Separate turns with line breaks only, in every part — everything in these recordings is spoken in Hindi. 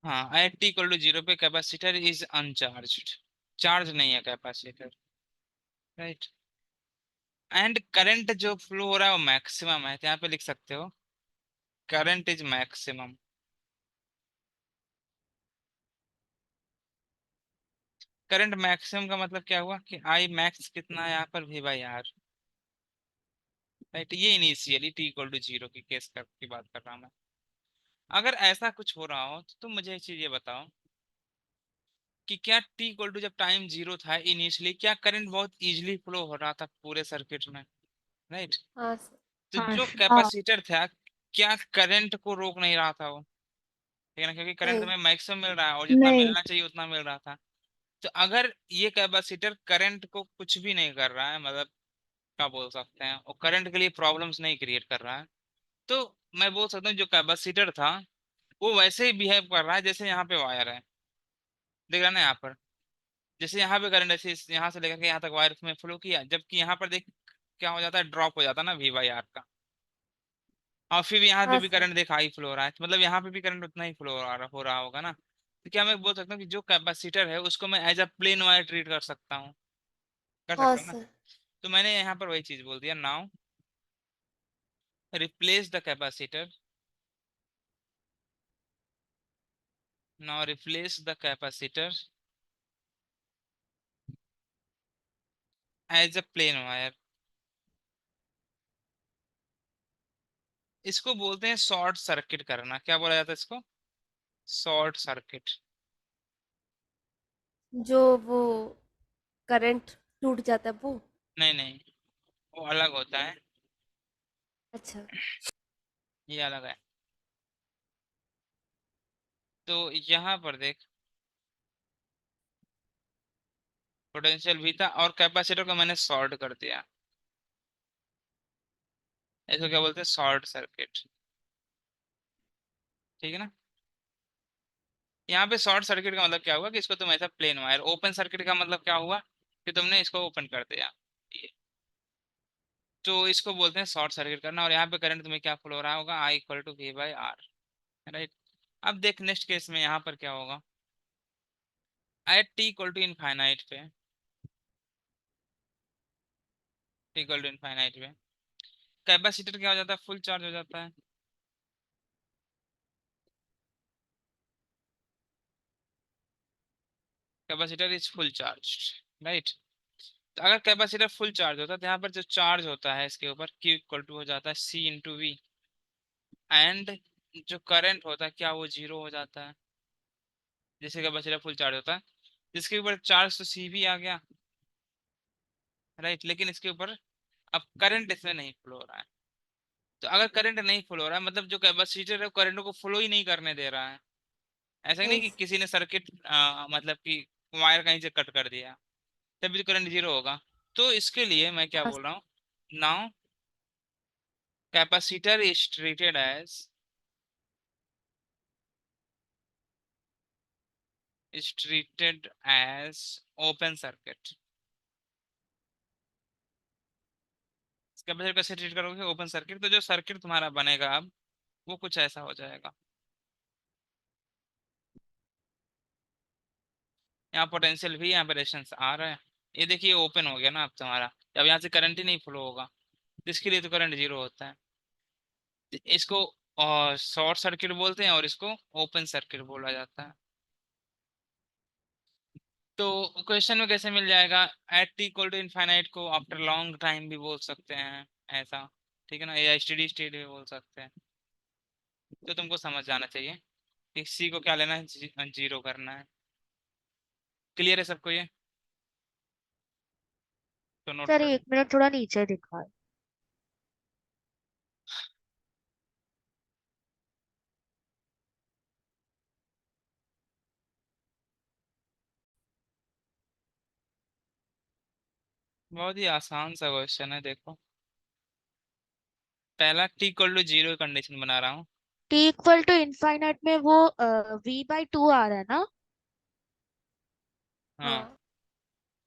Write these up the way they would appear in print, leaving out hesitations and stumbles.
हाँ, at T equal to zero पे कैपेसिटर इज अनचार्ज, चार्ज नहीं है कैपेसिटर, राइट। एंड करंट जो फ्लो हो रहा है वो मैक्सिमम है, तो यहाँ पे लिख सकते हो current is maximum. Current maximum का मतलब क्या हुआ कि आई मैक्स कितना है यहाँ पर, वी बाई आर, राइट। ये initially T equal to zero की केस की बात कर रहा हूँ मैं। अगर ऐसा कुछ हो रहा हो तो तुम मुझे एक चीज ये बताओ कि क्या टी इक्वल टू जब टाइम जीरो था इनिशियली, क्या करंट बहुत इजीली फ्लो हो रहा था पूरे सर्किट में, राइट।
हाँ
तो जो
हाँ।
कैपेसिटर था, क्या करंट को रोक नहीं रहा था वो, ठीक है ना, क्योंकि करंट
नहीं
तुम्हें मैक्सिमम मिल रहा है और जितना
नहीं।
मिलना चाहिए उतना मिल रहा था। तो अगर ये कैपेसिटर करंट को कुछ भी नहीं कर रहा है, मतलब क्या बोल सकते हैं, और करंट के लिए प्रॉब्लम्स नहीं क्रिएट कर रहा है, तो मैं बोल सकता हूँ जो कैपेसिटर था वो वैसे ही बिहेव कर रहा है जैसे यहाँ पे वायर है, देख रहा है ना यहाँ पर, जैसे यहाँ पे करंट ऐसे यहाँ से लेकर के यहाँ तक वायर में फ्लो किया, जबकि यहाँ पर देख क्या हो जाता है, ड्रॉप हो जाता है ना वी बाई आर का। और फिर यहाँ पे
हाँ
भी
सर।
करंट देखा हाई फ्लो हो रहा है, तो मतलब यहाँ पे भी करंट उतना ही फ्लो हो रहा होगा ना। तो क्या मैं बोल सकता हूँ कि जो कैपेसिटर है उसको मैं as a plain wire treat कर सकता हूँ, कर
हाँ
सकता हूँ ना।
सर।
तो मैंने यहाँ पर वही चीज बोल दिया, now replace the capacitor, now replace the capacitor as a plain wire. इसको बोलते हैं शॉर्ट सर्किट करना, क्या बोला जाता है इसको, शॉर्ट सर्किट।
जो वो करंट टूट जाता है वो।
नहीं नहीं, वो अलग होता है,
अच्छा।
ये अलग है। तो यहाँ पर देख, पोटेंशियल भी था और कैपेसिटर को मैंने शॉर्ट कर दिया, इसको क्या बोलते हैं, शॉर्ट सर्किट, ठीक है ना। यहाँ पे शॉर्ट सर्किट का मतलब क्या हुआ कि इसको तुम ऐसा प्लेन वायर, ओपन सर्किट का मतलब क्या हुआ कि तुमने इसको ओपन कर दिया, ये। तो इसको बोलते हैं शॉर्ट सर्किट करना, और यहाँ पे करंट तुम्हें क्या फ्लो हो रहा होगा, I equal to V by R, right. अब देख नेक्स्ट केस में यहाँ पर क्या होगा, at T equal to infinite पे, टी इक्वल टू इनफाइनाइट पे कैपेसिटर क्या हो जाता है, फुल चार्ज हो जाता है, capacitor is full charge, right. तो अगर कैपेसिटर फुल चार्ज होता है तो यहाँ पर जो चार्ज होता है इसके ऊपर Q इक्वल टू हो जाता है C इंटू वी, एंड जो करंट होता है क्या वो जीरो हो जाता है, जैसे कैपेसिटर फुल चार्ज होता है, जिसके ऊपर चार्ज तो C भी आ गया, राइट, लेकिन इसके ऊपर अब करंट इसमें नहीं फ्लो हो रहा है। तो अगर करंट नहीं फ्लो हो रहा है मतलब जो कैपेसिटर है वो करंट को फ्लो ही नहीं करने दे रहा है। ऐसा नहीं
नहीं
कि
सर।
किसी ने सर्किट मतलब कि वायर कहीं से कट कर दिया तभी तो करंट जीरो होगा। तो इसके लिए मैं क्या
हाँ
बोल रहा हूँ, now capacitor is treated as, is treated as open circuit। Capacitor कैसे ट्रीट करोगे, ओपन सर्किट, तो जो सर्किट तुम्हारा बनेगा अब वो कुछ ऐसा हो जाएगा। यहाँ पोटेंशियल भी, यहाँ पे रेजिस्टेंस आ रहा है, ये देखिए ओपन हो गया ना अब तुम्हारा, अब यहाँ से करंट ही नहीं फ्लो होगा, तो इसके लिए तो करंट जीरो होता है। तो इसको शॉर्ट सर्किट बोलते हैं और इसको ओपन सर्किट बोला जाता है। तो क्वेश्चन में कैसे मिल जाएगा, at T equal to infinite को आफ्टर लॉन्ग टाइम भी बोल सकते हैं ऐसा, ठीक है ना, या स्टेडी स्टेट भी बोल सकते हैं। तो तुमको समझ जाना चाहिए कि सी को क्या लेना है, जीरो करना है। क्लियर है सबको ये, तो नोट
सर
कर लो।
1 मिनट थोड़ा नीचे दिखा है।
बहुत ही आसान सा क्वेश्चन है, देखो पहला T equal to zero condition बना रहा हूँ।
टी इक्वल टू इनफाइनाइट में वो V/2 आ रहा है ना।
हाँ,
हाँ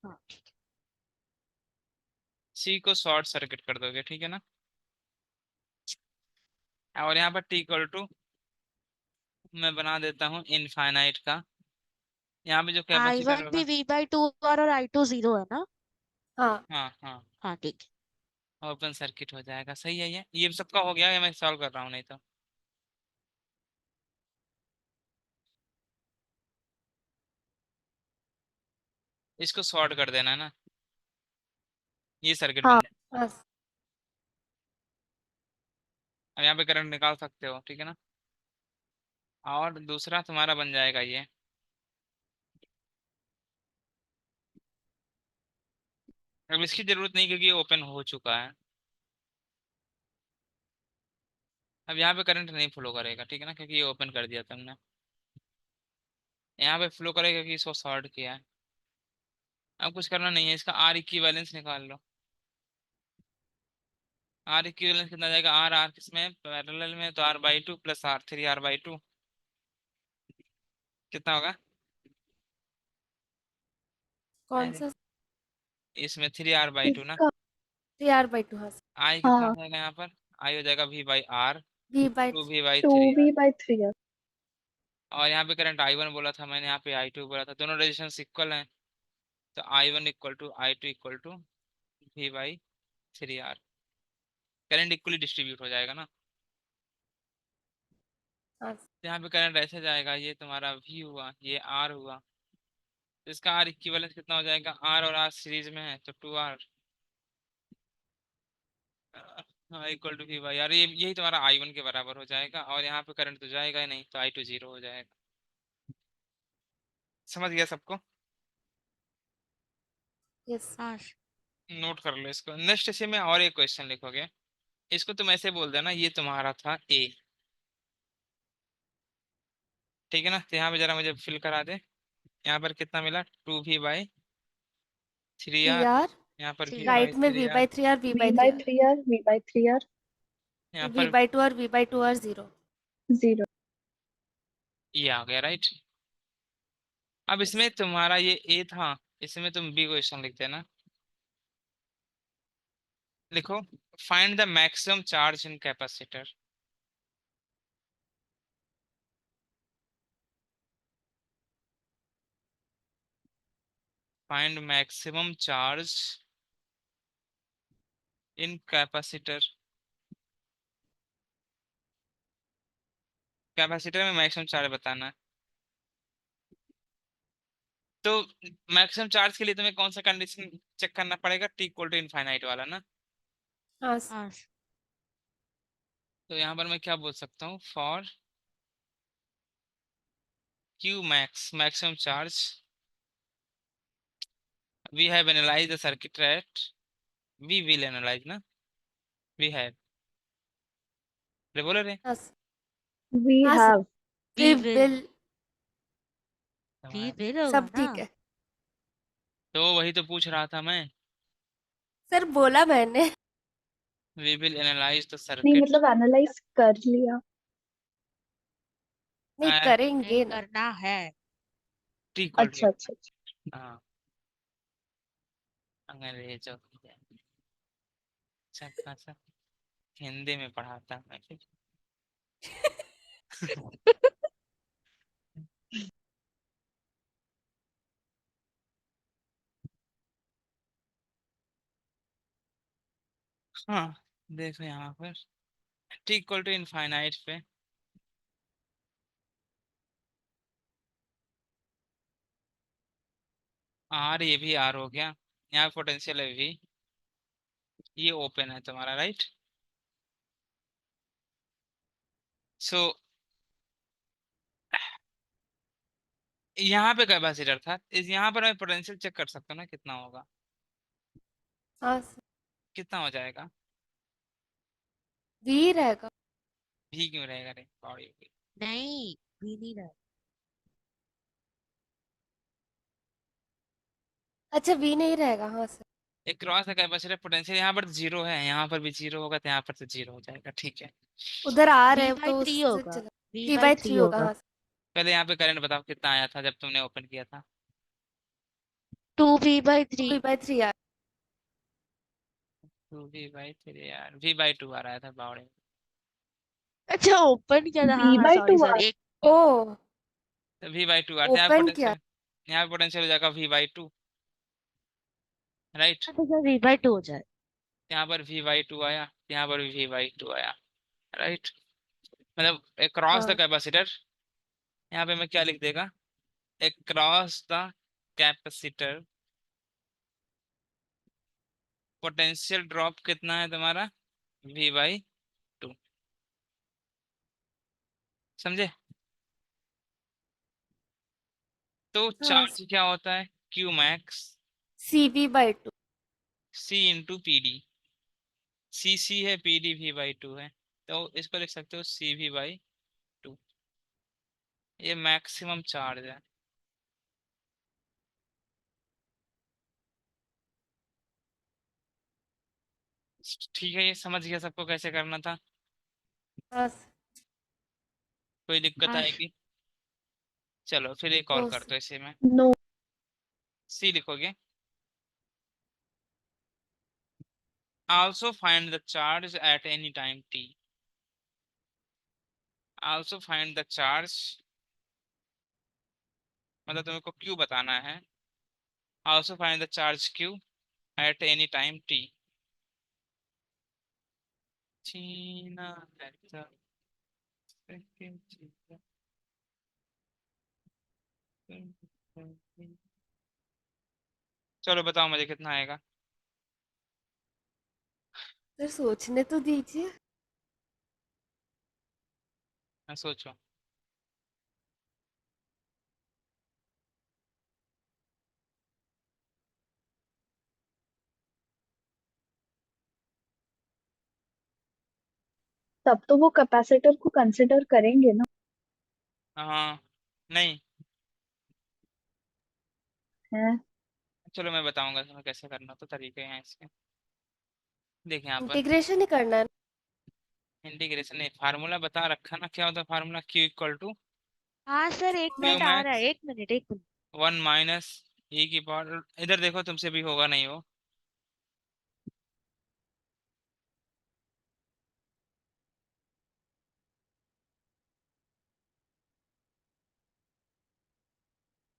हाँ ठीक है।
सी को शॉर्ट सर्किट कर दोगे, ठीक है ना, और यहाँ पर टी इक्वल टू मैं बना देता हूँ इनफाइनाइट का। यहाँ पे जो कैपेसिटर
I1
होगा।
भी V/2R और I2 0 है ना?
हाँ
हाँ हाँ,
हाँ ठीक
ओपन सर्किट हो जाएगा। सही है, ये सबका हो गया, ये मैं सॉल्व कर रहा हूँ नहीं तो। इसको शॉर्ट कर देना है ना, ये सर्किट
हाँ
बन जाए।
हाँ
अब यहाँ पे करंट निकाल सकते हो, ठीक है ना। और दूसरा तुम्हारा बन जाएगा ये। अब इसकी जरूरत नहीं क्योंकि ये ओपन हो चुका है। अब यहाँ पे करंट नहीं फ्लो करेगा, ठीक है ना, क्योंकि ये ओपन कर दिया तुमने। यहाँ पे फ्लो करेगा क्योंकि इसको शॉर्ट किया है। अब कुछ करना नहीं है, इसका आर इक्विवेलेंस निकाल लो। आर इक्विवेलेंस कितना जाएगा, आर आर किसमें पैरेलल में, तो R/2 प्लस R3 R/2 कितना होगा।
कौन
अरे
सा?
इसमें 3R/2 ना।
इसका 3R/2। हाँ
आई कितना हो
हाँ
जाएगा यहाँ पर, आई हो जाएगा V/R,
V by
2V/3R।
2V/3R।
और यहाँ पे करंट I1 बोला था मैंने, यहाँ पे I2 बोला था, दोनों रेजिस्टेंस इक्वल हैं। तो I1 equal to I2 equal to V/3R। Current equally distribute हो जाएगा ना।
हाँ
तो यहाँ पे करंट ऐसे जाएगा, ये तुम्हारा V हुआ, ये R हुआ। तो इसका R इक्विवेलेंस कितना हो जाएगा, R और R सीरीज में है तो 2R। हाँ इक्वल टू V/R, ये यही तुम्हारा I1 के बराबर हो जाएगा। और यहाँ पे करंट तो जाएगा ही नहीं, तो I2 0 हो जाएगा। समझ गया सबको।
यस।
हाँ
नोट कर लो इसको, नेक्स्ट इसी में और एक क्वेश्चन लिखोगे। इसको तुम ऐसे बोल देना, ये तुम्हारा था A, ठीक है ना। तो यहाँ पे जरा मुझे फिल करा दे। यहाँ पर कितना मिला, 2V/3R।
3R।
यहाँ पर V
ठीक
बाई
राइट में
three
V
R
by three R V
V
by
by
three R
3R, V by 3R,
यहाँ
V
पर
by 2R V by 2R 0।
0.
ये आ गया, राइट। अब
यस।
इसमें तुम्हारा ये A था, इसमें तुम B क्वेश्चन लिख देना। लिखो, find the maximum charge in capacitor. Find maximum charge in capacitor. Capacitor में मैक्सिमम चार्ज बताना है। तो मैक्सिमम चार्ज के लिए तुम्हें कौन सा कंडीशन चेक करना पड़ेगा, T इक्वल टू इनफाइनाइट वाला ना।
हाँ
हाँ
तो यहाँ पर मैं क्या बोल सकता हूँ, for Q max maximum charge we have analyse the circuit at, we will analyse ना, वी हैव, रे बोलो रे।
हाँ
We
हाँ sir.
have.
We
we will
will.
होगा
सब
ना।
ठीक है
तो वही तो पूछ रहा था मैं।
सर, बोला मैंने।
वी विल एनालाइज द
नहीं
सर्किट
मतलब एनालाइज कर लिया।
नहीं
एट
नहीं
करेंगे ना।
करना है।
T इक्वल टू,
अच्छा अच्छा अच्छा।
हाँ अंग्रेजों की जय। अच्छा खासा हिंदी में पढ़ाता मैं। हाँ देखो यहाँ पर T इक्वल टू इनफाइनाइट पे R, ये भी R हो गया। यहाँ पोटेंशियल है V, ये ओपन है तुम्हारा, राइट। सो यहाँ पे कैपेसिटर था, इस यहाँ पर मैं पोटेंशियल चेक कर सकता हूँ ना कितना होगा।
हाँ सर।
कितना हो जाएगा,
वी रहेगा।
V क्यों रहेगा रे बॉडी।
नहीं, भी नहीं रहा।
अच्छा वी नहीं रहेगा। हाँ सर।
एक क्रॉस है कैपेसिटर, पोटेंशियल यहाँ पर जीरो है, यहाँ पर भी जीरो होगा, तो यहाँ पर तो जीरो हो जाएगा, ठीक है।
उधर आ
वी
रहे
बाई
तो
थ्री
उससे
होगा।
चला।
We
three
by
by
three
three होगा।
होगा।
हाँ सर।
पहले यहाँ पे करंट बताओ कितना आया था जब तुमने ओपन किया था।
2V/3।
We by three are.
2V/3 यार, V/2 आ रहा था बावड़े।
अच्छा ओपन किया था, हाँ
V
हाँ
by
सॉरी
2R.
सॉरी।
ओ
तो V/2 आता है, यहाँ
ओपन किया।
पोटेंशियल, यहाँ पोटेंशियल हो जाएगा V/2, राइट।
तो सर V/2 हो जाए।
यहाँ पर V/2 आया, यहाँ पर भी V/2 आया, राइट। मतलब अक्रॉस द
हाँ
कैपेसिटर, यहाँ पे मैं क्या लिख देगा, across the capacitor potential drop कितना है तुम्हारा, V/2, समझे। तो
हाँ।
चार्ज क्या होता है, Q max
CV/2।
C into PD, CC है, PD V/2 है, तो इसको लिख सकते हो CV/2, ये मैक्सिमम चार्ज है। ठीक है, ये समझ गया सबको कैसे करना था,
हाँ
कोई दिक्कत
हाँ
आएगी। चलो फिर एक और
नो
कर
सर।
दो इसे में,
No.
C लिखोगे। Also find the charge at any time t, also find the charge, मतलब तुमको Q बताना है, also find the charge Q at any time t। China at the second चलो बताओ मुझे कितना आएगा।
सर सोचने तो दीजिए।
सोचो।
तब तो वो कैपेसिटर को कंसिडर करेंगे ना।
हाँ, नहीं,
है।
चलो मैं बताऊंगा तुम्हें कैसे करना, तो तरीके हैं इसके। देखिए यहाँ पर
इंटीग्रेशन ही करना है।
इंटीग्रेशन नहीं, फार्मूला बता रखा ना, क्या होता है फार्मूला, Q इक्वल टू
हाँ सर, एक
Q
मिनट आ रहा है,
मैक्स
एक मिनट एक मिनट।
1 - e⁻, इधर देखो तुमसे भी होगा नहीं हो,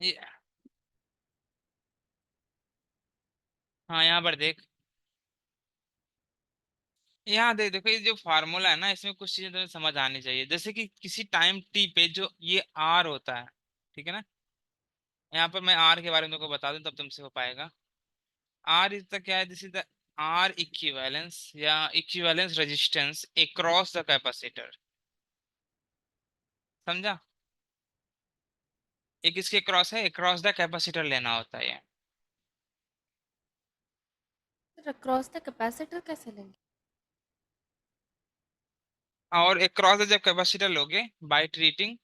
ये, हाँ यहाँ पर देख, यहाँ देख, देखो ये जो फार्मूला है ना, इसमें कुछ चीजें तुम्हें समझ आनी चाहिए, जैसे कि किसी टाइम टी पे जो ये आर होता है, ठीक है ना, यहाँ पर मैं आर के बारे में तुमको बता दूं तब तुमसे हो पाएगा। आर इज द क्या है, this is the R equivalence या equivalence resistance across the capacitor, समझा। एक इसके क्रॉस है, अक्रॉस द कैपेसिटर लेना होता है ये।
सर अक्रॉस द कैपेसिटर कैसे लेंगे?
और अक्रॉस द जब कैपेसिटर लोगे by treating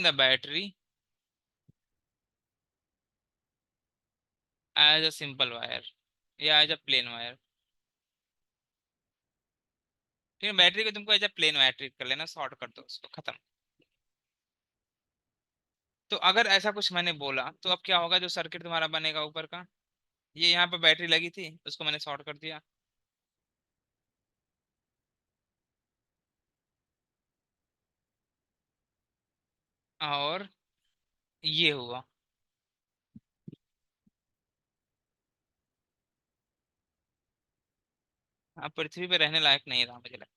the battery as a simple wire या एज अ प्लेन वायर, ठीक है, बैटरी को तुमको as a plain wire treat कर लेना, शॉर्ट कर दो उसको, खत्म। तो अगर ऐसा कुछ मैंने बोला तो अब क्या होगा, जो सर्किट तुम्हारा बनेगा ऊपर का, ये यहाँ पर बैटरी लगी थी, उसको मैंने शॉर्ट कर दिया, और ये हुआ, अब पृथ्वी पे रहने लायक नहीं रहा मुझे लगता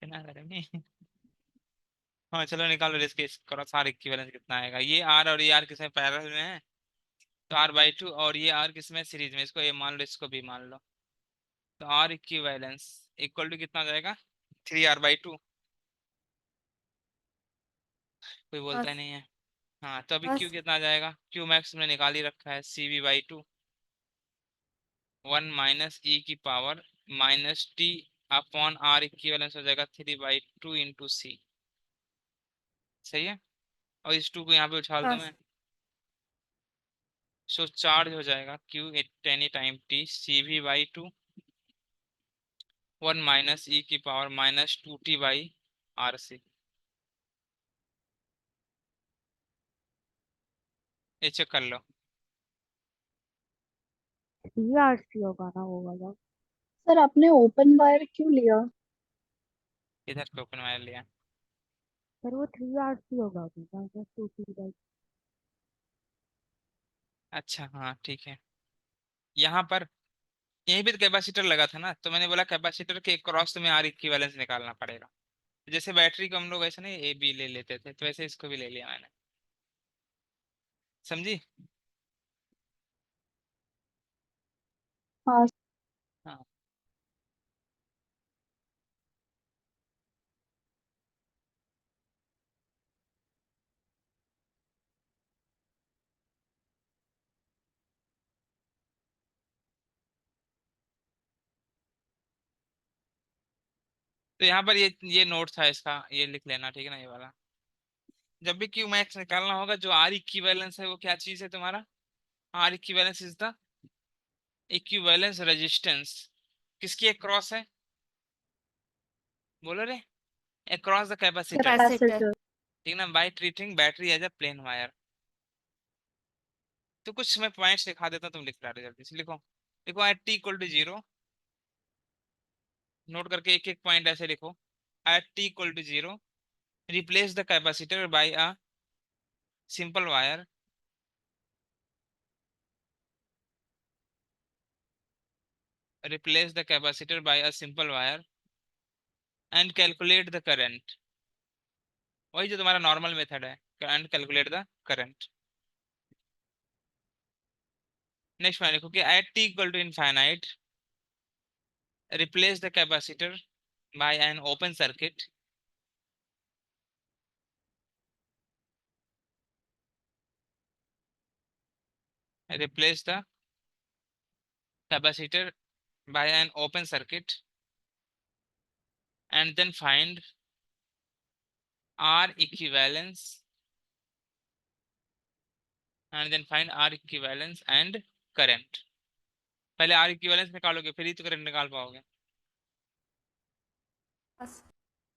है ना, गर्मी। हाँ चलो निकालो इसके, करो सार इक्विवेलेंस कितना आएगा, ये आर और ये आर किसमें पैरेलल में है, तो R/2, और ये आर किसमें सीरीज में, इसको ये मान लो, इसको भी मान लो, तो आर इक्विवेलेंस इक्वल टू कितना हो जाएगा, 3R/2, कोई
हाँ
बोलता ही
सर।
नहीं है। हाँ तो अभी
हाँ
Q
सर।
कितना आ जाएगा, Q मैक्स हमने निकाल ही रखा है, CV/2, 1 - e⁻ इक्विवेलेंस हो जाएगा 3/2 × C, सही है, और इस 2 को यहाँ पे उछाल
हाँ
दूं मैं,
सर।
सो चार्ज हो जाएगा Q at any time t CV/2, 1 - e⁻²t/RC, ये चेक कर लो।
CRC होगा ना वो वाला।
सर आपने ओपन वायर क्यों लिया?
इधर पे ओपन वायर लिया।
पर वो 3 hours ही होगा अभी, माइनस 2 T/.
अच्छा हाँ ठीक है। यहाँ पर यहीं भी तो कैपेसिटर लगा था ना, तो मैंने बोला कैपेसिटर के क्रॉस में आर इक्विवेलेंस निकालना पड़ेगा। जैसे बैटरी को हम लोग ऐसे नहीं ए बी ले लेते थे, तो वैसे इसको भी ले लिया मैंने। समझी?
हाँ
हाँ। तो यहाँ पर ये नोट था इसका, ये लिख लेना ठीक है ना, ये वाला। जब भी क्यू मैक्स निकालना होगा, जो आर इक्विवेलेंस है वो क्या चीज है तुम्हारा? R equivalence is the equivalence resistance किसकी अक्रॉस है? बोलो रे। Across the capacitor,
capacitor.
Capacitor.
ठीक ना, by treating battery as a plain wire. तो कुछ मैं पॉइंट्स लिखा देता हूं, तुम लिख रहे जल्दी से लिखो। लिखो at T equal to 0, note करके एक एक पॉइंट ऐसे लिखो। At T equal to 0 replace the capacitor by a simple wire, replace the capacitor by a simple wire and calculate the current। वही जो तुम्हारा नॉर्मल मेथड है, and calculate the current। Next में लिखो कि at t equal to infinite replace the capacitor by an open circuit, replace the capacitor by an open circuit and then find R equivalence and current। पहले R equivalence निकालोगे फिर ही तो करंट निकाल पाओगे।
बस